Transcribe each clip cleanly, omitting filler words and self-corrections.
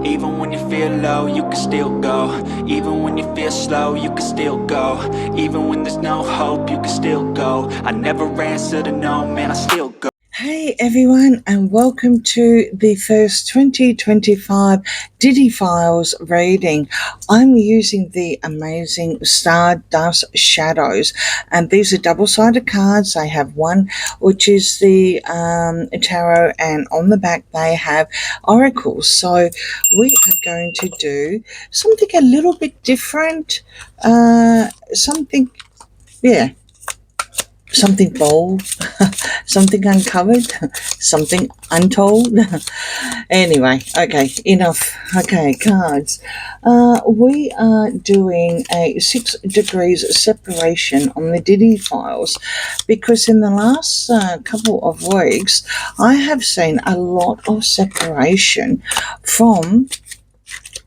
Even when you feel low, you can still go. Even when you feel slow, you can still go. Even when there's no hope, you can still go. I never answer to no, man, I still go. Hey everyone, and welcome to the first 2025 Diddy Files reading. I'm using the amazing Stardust shadows, and these are double-sided cards. They have one which is the tarot, and on the back they have oracles. So we are going to do something a little bit different, something bold, something uncovered, something untold. Anyway, okay, enough. Okay, cards. We are doing a 6 degrees separation on the Diddy files because in the last couple of weeks I have seen a lot of separation from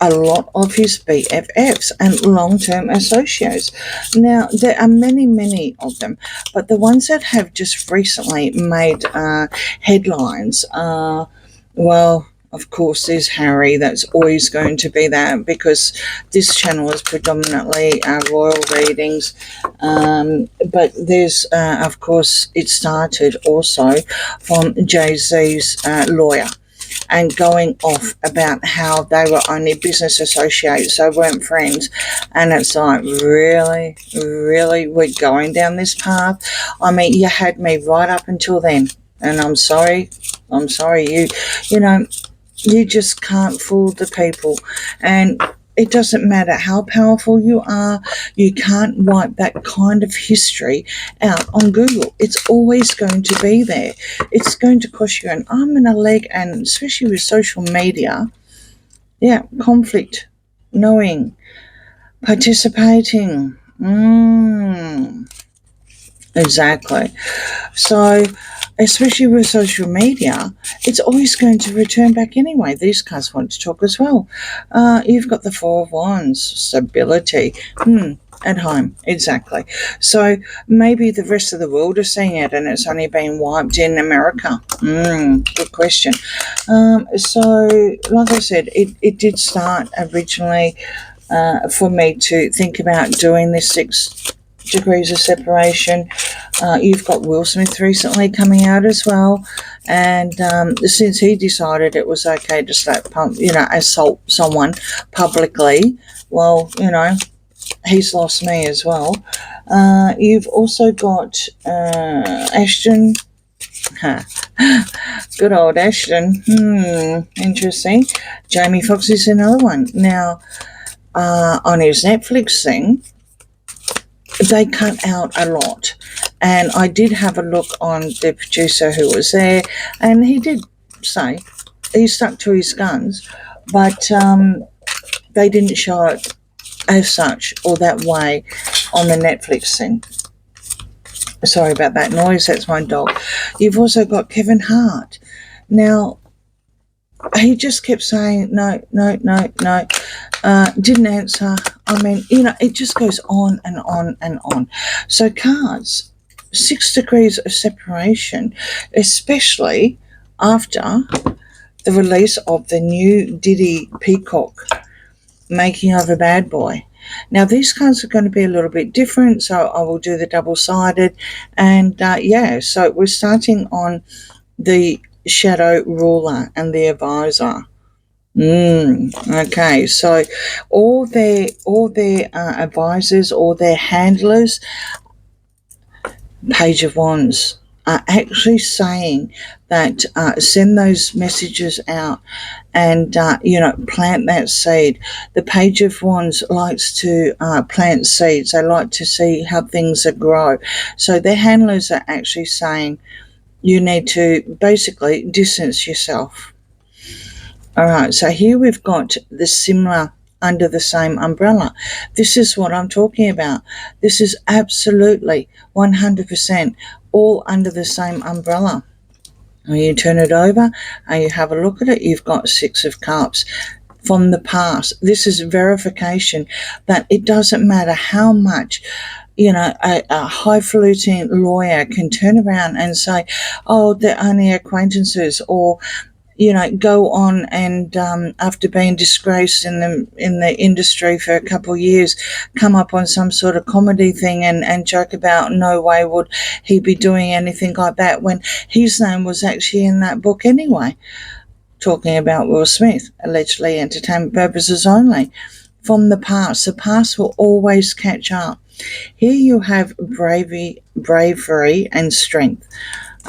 a lot of his BFFs and long-term associates. Now, there are many of them, but the ones that have just recently made headlines are, well, of course, there's Harry. That's always going to be that because this channel is predominantly royal readings. But there's, of course, it started also from Jay-Z's lawyer, and going off about how they were only business associates, they weren't friends. And it's like, really, we're going down this path? I mean, you had me right up until then, and I'm sorry, you know, you just can't fool the people. And it doesn't matter how powerful you are, you can't wipe that kind of history out on Google. It's always going to be there. It's going to cost you an arm and a leg, and especially with social media, conflict, knowing, participating. Exactly. So, especially with social media, it's always going to return back anyway. These cards want to talk as well. You've got the Four of Wands, stability. At home, exactly. So maybe the rest of the world is seeing it and it's only been wiped in America. Good question. So, like I said, it did start originally for me to think about doing this 6 degrees of separation. You've got Will Smith recently coming out as well, and since he decided it was okay to assault someone publicly, well, he's lost me as well. You've also got Ashton. Good old Ashton. Interesting. Jamie Foxx is another one. Now, on his Netflix thing, they cut out a lot, and I did have a look on the producer who was there, and he did say he stuck to his guns, but they didn't show it as such or that way on the Netflix thing. Sorry about that noise, that's my dog. You've also got Kevin Hart. Now, he just kept saying no, didn't answer. I mean, it just goes on and on and on. So cards, 6 degrees of separation, especially after the release of the new Diddy Peacock, Making of a Bad Boy. Now, these cards are going to be a little bit different, so I will do the double-sided. And, so we're starting on the shadow ruler and the advisor. Okay, so all their advisors, all their handlers, Page of Wands, are actually saying that send those messages out and plant that seed. The Page of Wands likes to plant seeds. They like to see how things grow. So their handlers are actually saying you need to basically distance yourself. All right, so here we've got the similar under the same umbrella. This is what I'm talking about. This is absolutely 100% all under the same umbrella. When you turn it over and you have a look at it, you've got 6 of Cups from the past. This is verification that it doesn't matter how much a highfalutin lawyer can turn around and say, oh, they're only acquaintances, or go on and after being disgraced in the industry for a couple of years, come up on some sort of comedy thing and joke about no way would he be doing anything like that when his name was actually in that book anyway, talking about Will Smith, allegedly entertainment purposes only. From the past will always catch up. Here you have bravery and strength.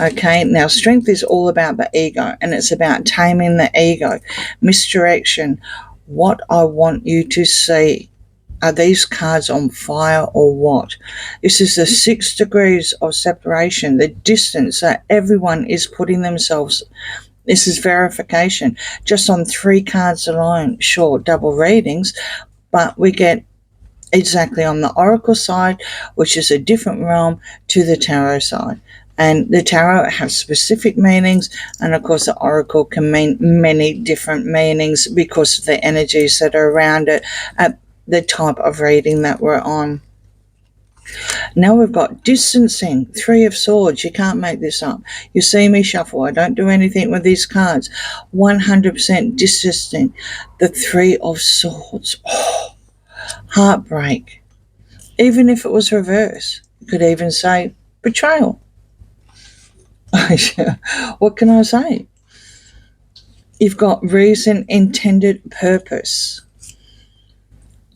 Okay, now strength is all about the ego, and it's about taming the ego. Misdirection. What I want you to see. Are these cards on fire or what? This is the 6 degrees of separation, the distance that everyone is putting themselves. This is verification. Just on 3 cards alone, sure, double readings, but we get exactly on the oracle side, which is a different realm to the tarot side. And the tarot has specific meanings, and of course the oracle can mean many different meanings because of the energies that are around it at the type of reading that we're on. Now we've got distancing, 3 of swords. You can't make this up. You see me shuffle. I don't do anything with these cards. 100% distancing. The 3 of swords. Oh, heartbreak. Even if it was reverse, you could even say betrayal. What can I say? You've got reason, intended purpose.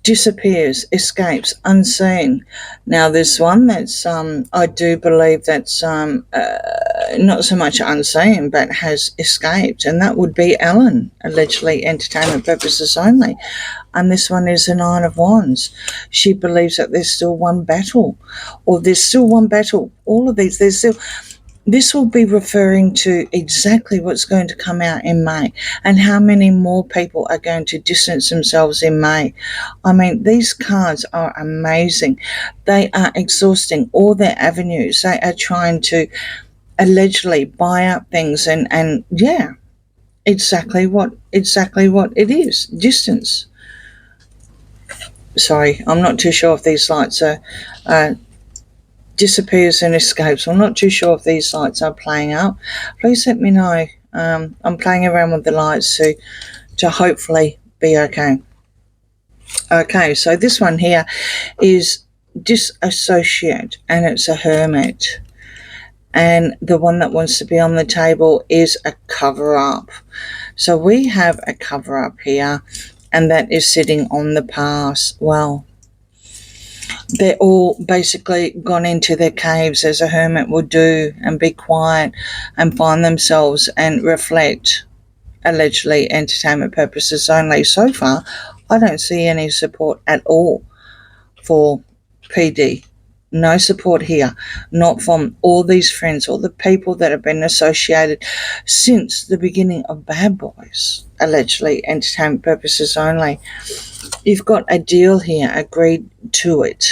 Disappears, escapes, unseen. Now there's one that's I do believe that's not so much unseen but has escaped, and that would be Ellen, allegedly entertainment purposes only. And this one is the 9 of Wands. She believes that there's still one battle, or there's still one battle. All of these, there's still. This will be referring to exactly what's going to come out in May and how many more people are going to distance themselves in May. I mean, these cards are amazing. They are exhausting all their avenues. They are trying to allegedly buy up things and yeah, exactly what it is. Distance. Sorry, I'm not too sure if these lights are disappears and escapes. I'm not too sure if these lights are playing up. Please let me know. I'm playing around with the lights to hopefully be okay. Okay, so this one here is disassociate, and it's a hermit. And the one that wants to be on the table is a cover-up. So we have a cover-up here, and that is sitting on the past. Well, they're all basically gone into their caves as a hermit would do and be quiet and find themselves and reflect, allegedly entertainment purposes only. So far, I don't see any support at all for PD. No support here, not from all these friends, all the people that have been associated since the beginning of Bad Boys, allegedly entertainment purposes only. You've got a deal here, agreed to it.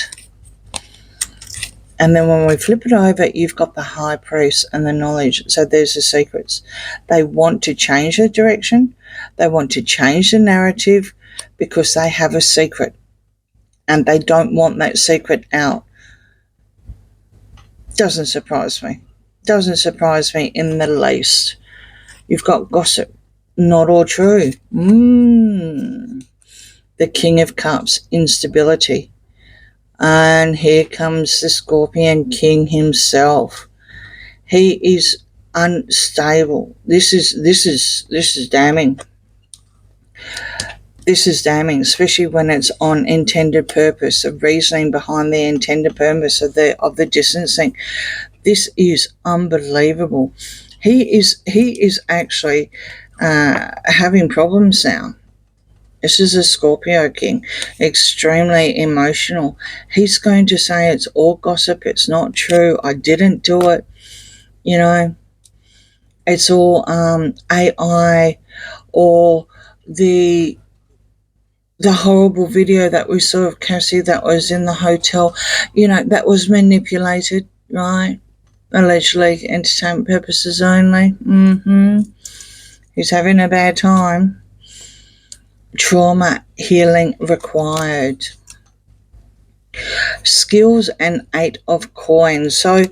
And then when we flip it over, you've got the high priest and the knowledge. So there's the secrets. They want to change the direction. They want to change the narrative because they have a secret. And they don't want that secret out. Doesn't surprise me. Doesn't surprise me in the least. You've got gossip. Not all true. The King of Cups, instability. And here comes the Scorpion King himself. He is unstable. This is damning. This is damning, especially when it's on intended purpose, the reasoning behind the intended purpose of the distancing. This is unbelievable. He is actually having problems now. This is a Scorpio King, extremely emotional. He's going to say it's all gossip, it's not true, I didn't do it. You know, it's all AI, or the horrible video that we saw of Cassie that was in the hotel, you know, that was manipulated, right? Allegedly, entertainment purposes only. He's having a bad time. Trauma healing required. Skills and 8 of coins. So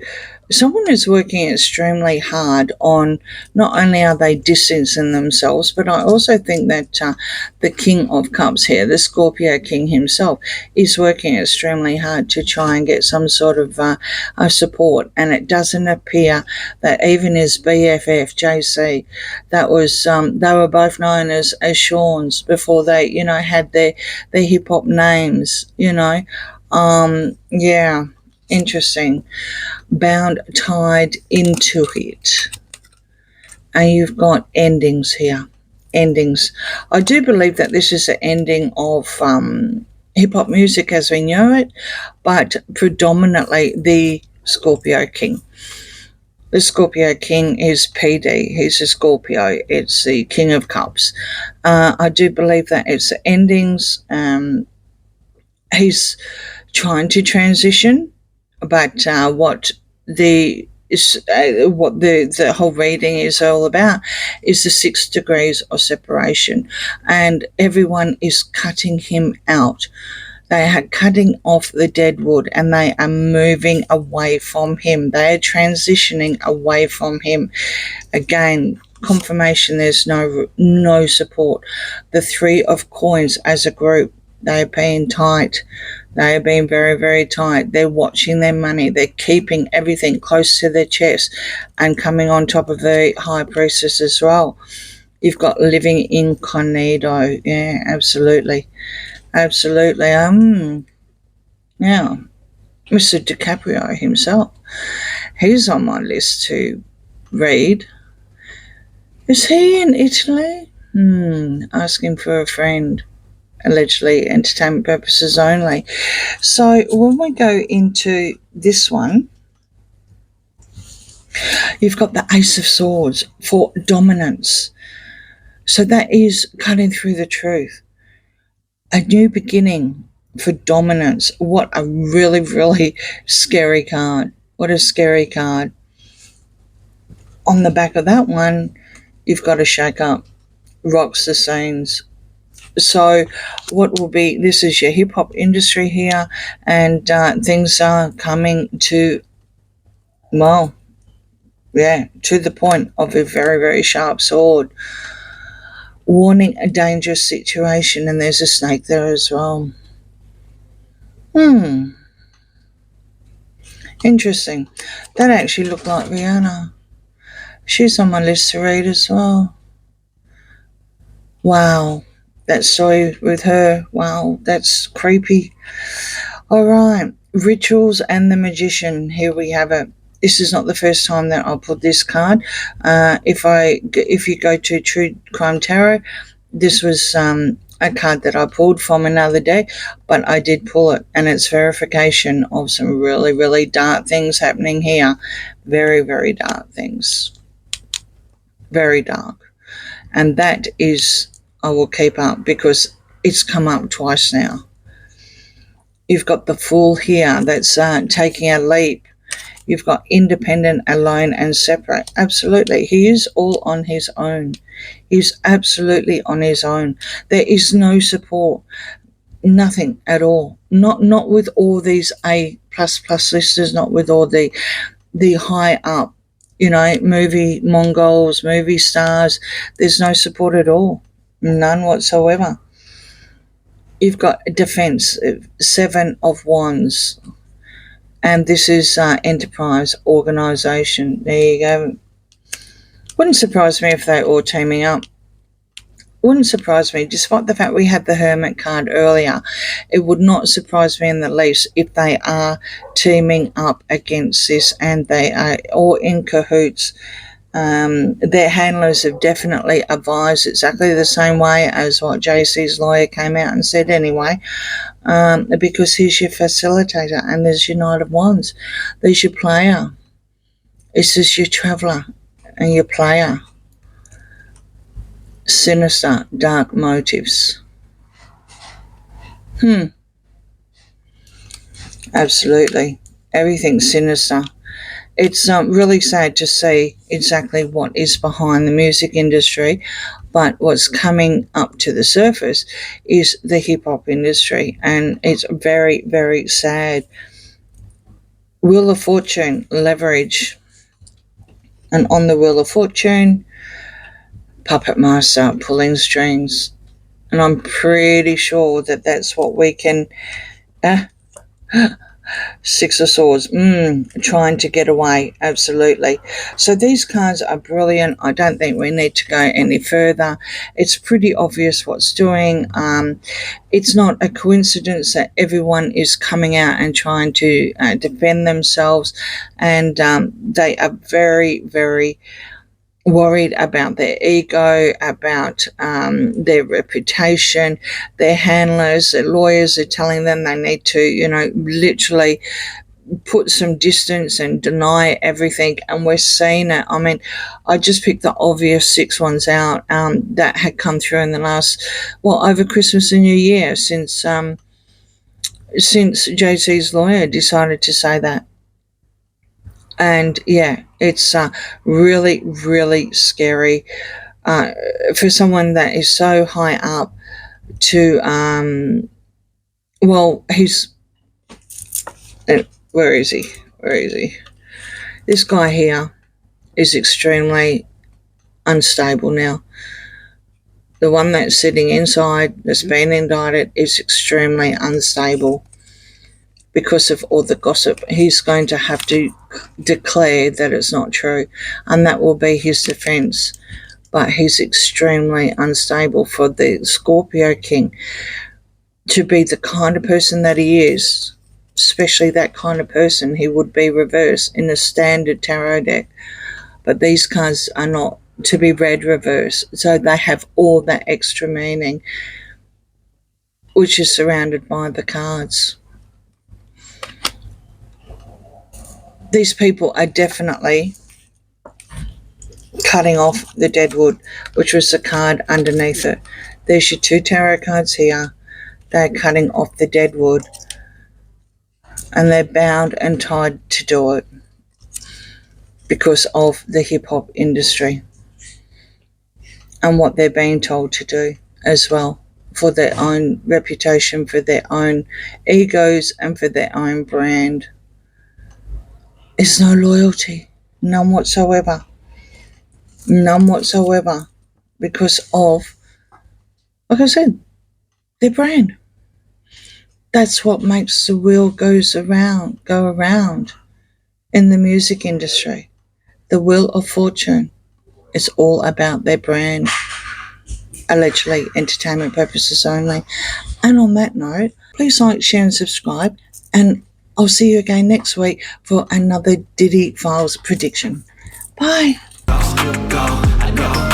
Someone is working extremely hard on, not only are they distancing themselves, but I also think that the King of Cups here, the Scorpio King himself, is working extremely hard to try and get some sort of support. And it doesn't appear that even his BFF, JC, that was, they were both known as Sean's before they, had their hip hop names, yeah, interesting. Bound, tied into it. And you've got endings here. Endings. I do believe that this is the ending of hip hop music as we know it, but predominantly the Scorpio King. The Scorpio King is PD. He's a Scorpio. It's the King of Cups. I do believe that it's the endings. He's trying to transition, but what the whole reading is all about is the 6 degrees of separation, and everyone is cutting him out. They are cutting off the dead wood and they are moving away from him. They are transitioning away from him. Again, confirmation there's no support. The 3 of Coins as a group, they're being tight. They are being very, very tight. They're watching their money. They're keeping everything close to their chest and coming on top of the High Priestess as well. You've got living incognito. Yeah, absolutely. Absolutely. Yeah. Mr. DiCaprio himself. He's on my list to read. Is he in Italy? Asking for a friend. Allegedly entertainment purposes only. So when we go into this one, you've got the Ace of Swords for dominance. So that is cutting through the truth. A new beginning for dominance. What a really, really scary card. What a scary card. On the back of that one, you've got to shake up, rocks the scenes. So what will be, this is your hip hop industry here, and things are coming to, well, yeah, to the point of a very, very sharp sword. Warning a dangerous situation, and there's a snake there as well. Interesting. That actually looked like Rihanna. She's on my list to read as well. Wow. That story with her. Wow, that's creepy. All right. Rituals and the Magician. Here we have it. This is not the first time that I'll put this card. If you go to True Crime Tarot, this was a card that I pulled from another day, but I did pull it, and it's verification of some really, really dark things happening here. Very, very dark things. Very dark. And that is, I will keep up because it's come up twice now. You've got the Fool here that's taking a leap. You've got independent, alone, and separate. Absolutely. He is all on his own. He's absolutely on his own. There is no support. Nothing at all. Not with all these A++ listers, not with all the high up, movie Mongols, movie stars. There's no support at all. None whatsoever. You've got defense, 7 of Wands. And this is enterprise, organisation. There you go. Wouldn't surprise me if they're all teaming up. Wouldn't surprise me, despite the fact we had the Hermit card earlier. It would not surprise me in the least if they are teaming up against this and they are all in cahoots. Their handlers have definitely advised exactly the same way as what JC's lawyer came out and said anyway. Because he's your facilitator and there's your Knight of Wands. There's your player. This is your traveller and your player. Sinister, dark motives. Absolutely. Everything's sinister. It's really sad to see exactly what is behind the music industry, but what's coming up to the surface is the hip-hop industry, and it's very, very sad. Wheel of Fortune, leverage. And on the Wheel of Fortune, puppet master, pulling strings. And I'm pretty sure that that's what we can... Six of Swords, trying to get away, absolutely. So these cards are brilliant. I don't think we need to go any further. It's pretty obvious what's doing. It's not a coincidence that everyone is coming out and trying to defend themselves, and they are very, very worried about their ego, about their reputation. Their handlers, their lawyers are telling them they need to, literally put some distance and deny everything. And we're seeing it. I mean, I just picked the obvious 6 ones out that had come through in the last, over Christmas and New Year, since JC's lawyer decided to say that. And yeah, it's really, really scary for someone that is so high up to, he's, where is he? Where is he? This guy here is extremely unstable now. The one that's sitting inside, that's been indicted, is extremely unstable because of all the gossip. He's going to have to declare that it's not true, and that will be his defense. But he's extremely unstable. For the Scorpio King to be the kind of person that he is, especially that kind of person, he would be reversed in a standard tarot deck. But these cards are not to be read reverse, so they have all that extra meaning, which is surrounded by the cards. These people are definitely cutting off the deadwood, which was the card underneath it. There's your 2 tarot cards here. They're cutting off the deadwood, and they're bound and tied to do it because of the hip-hop industry and what they're being told to do as well, for their own reputation, for their own egos, and for their own brand. There's no loyalty, none whatsoever. None whatsoever, because of, like I said, their brand. That's what makes the wheel go around in the music industry. The Wheel of Fortune is all about their brand, allegedly entertainment purposes only. And on that note, please like, share and subscribe, and I'll see you again next week for another Diddy Files prediction. Bye. I know